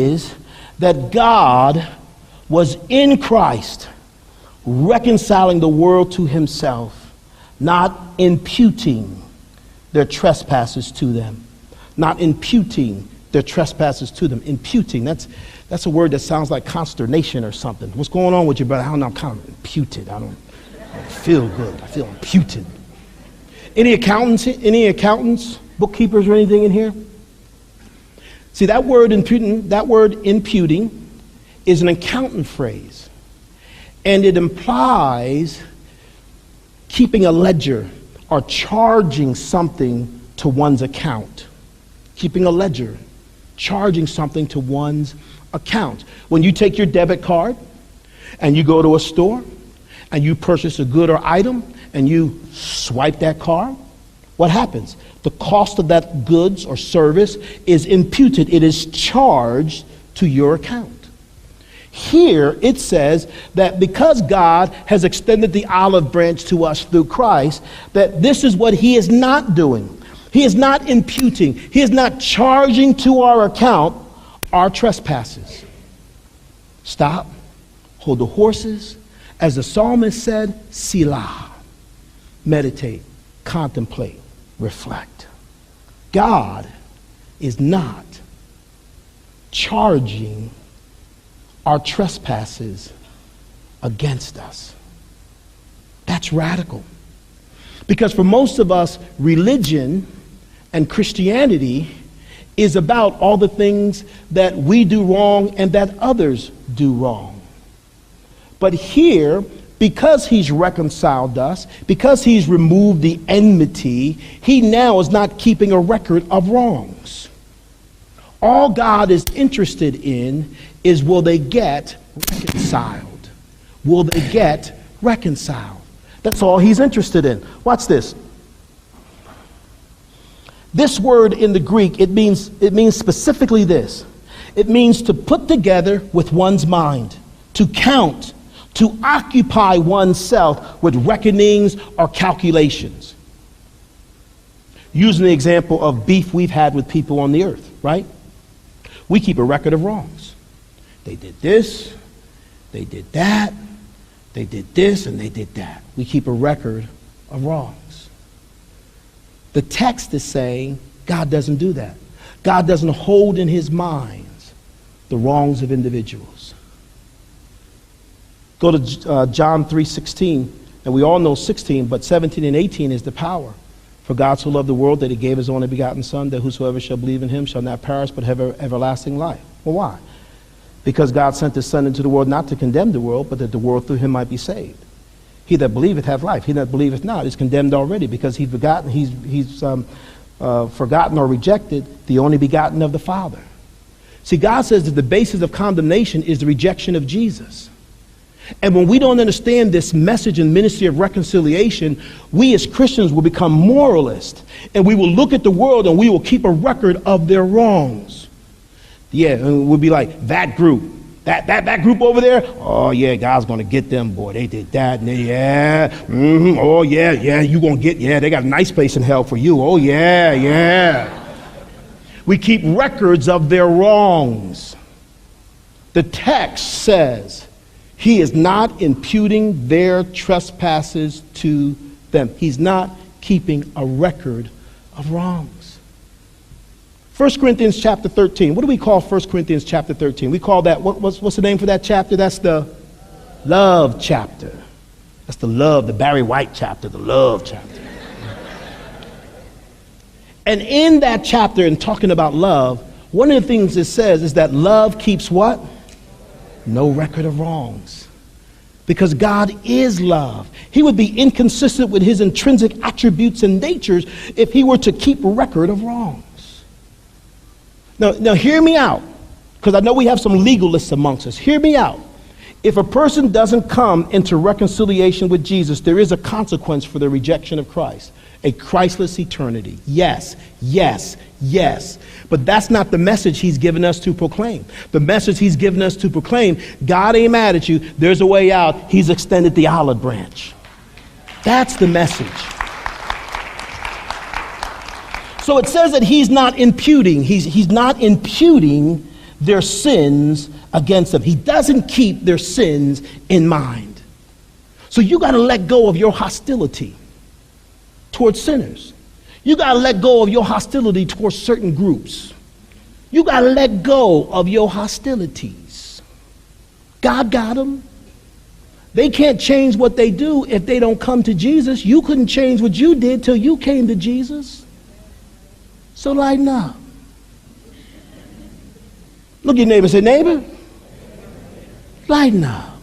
is that God was in Christ, reconciling the world to himself, not imputing their trespasses to them. Not imputing their trespasses to them. Imputing, that's a word that sounds like consternation or something. What's going on with you, brother? I don't know, I'm kind of imputed. I don't feel good. I feel imputed. Any accountants, bookkeepers, or anything in here? See, that word imputing is an accountant phrase, and it implies keeping a ledger or charging something to one's account. Keeping a ledger, charging something to one's account. When you take your debit card and you go to a store and you purchase a good or item and you swipe that card, what happens? The cost of that goods or service is imputed. It is charged to your account. Here it says that because God has extended the olive branch to us through Christ, that this is what he is not doing. He is not imputing. He is not charging to our account our trespasses. Stop. Hold the horses. As the psalmist said, Selah. Meditate, contemplate, reflect. God is not charging our trespasses against us. That's radical. Because for most of us, religion and Christianity is about all the things that we do wrong and that others do wrong. But here, because he's reconciled us, because he's removed the enmity, he now is not keeping a record of wrongs. All God is interested in is, will they get reconciled? Will they get reconciled? That's all he's interested in. Watch this. This word in the Greek, it means specifically this. It means to put together with one's mind, to count, to occupy oneself with reckonings or calculations. Using the example of beef we've had with people on the earth, right? We keep a record of wrongs. They did this, they did that, they did this, and they did that. We keep a record of wrongs. The text is saying God doesn't do that. God doesn't hold in his mind the wrongs of individuals. Go to John 3:16, and we all know 16, but 17 and 18 is the power. For God so loved the world that he gave his only begotten Son, that whosoever shall believe in him shall not perish but have everlasting life. Well, why? Because God sent his Son into the world not to condemn the world, but that the world through him might be saved. He that believeth hath life. He that believeth not is condemned already, because he's forgotten or rejected the only begotten of the Father. See, God says that the basis of condemnation is the rejection of Jesus. And when we don't understand this message and ministry of reconciliation, we as Christians will become moralists, and we will look at the world and we will keep a record of their wrongs. Yeah, and we'll be like, that group, that group over there, oh yeah, God's going to get them, boy. They did that, and oh yeah, you going to get, they got a nice place in hell for you. Oh yeah. We keep records of their wrongs. The text says he is not imputing their trespasses to them. He's not keeping a record of wrongs. 1 Corinthians chapter 13. What do we call 1 Corinthians chapter 13? We call that, what's the name for that chapter? That's the love chapter. That's the Barry White chapter, the love chapter. And in that chapter, in talking about love, one of the things it says is that love keeps what? No record of wrongs. Because God is love. He would be inconsistent with his intrinsic attributes and natures if he were to keep a record of wrongs. Now hear me out, because I know we have some legalists amongst us. Hear me out. If a person doesn't come into reconciliation with Jesus, there is a consequence for the rejection of Christ. A Christless eternity. Yes. But that's not the message he's given us to proclaim. The message he's given us to proclaim, God ain't mad at you. There's a way out. He's extended the olive branch. That's the message. So it says that he's not imputing. He's not imputing their sins against them. He doesn't keep their sins in mind. So you got to let go of your hostility towards sinners. You got to let go of your hostility towards certain groups. You got to let go of your hostilities. God got them. They can't change what they do if they don't come to Jesus. You couldn't change what you did till you came to Jesus. So lighten up. Look at your neighbor and say, neighbor, lighten up.